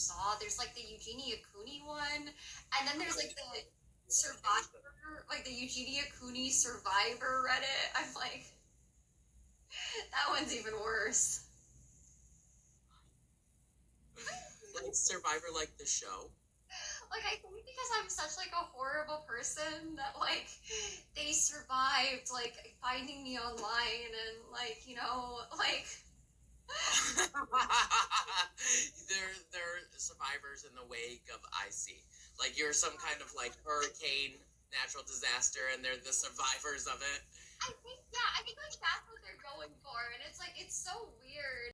saw. There's like the Eugenia Cooney one, and then there's like the Survivor, like the Eugenia Cooney Survivor Reddit. I'm like, that one's even worse. Like Survivor, like the show. Like I think because I'm such like a horrible person that like they survived like finding me online and like like They're survivors in the wake of icy. Like you're some kind of like hurricane, natural disaster, and they're the survivors of it. I think yeah, I think like that's what they're going for, and it's like it's so weird.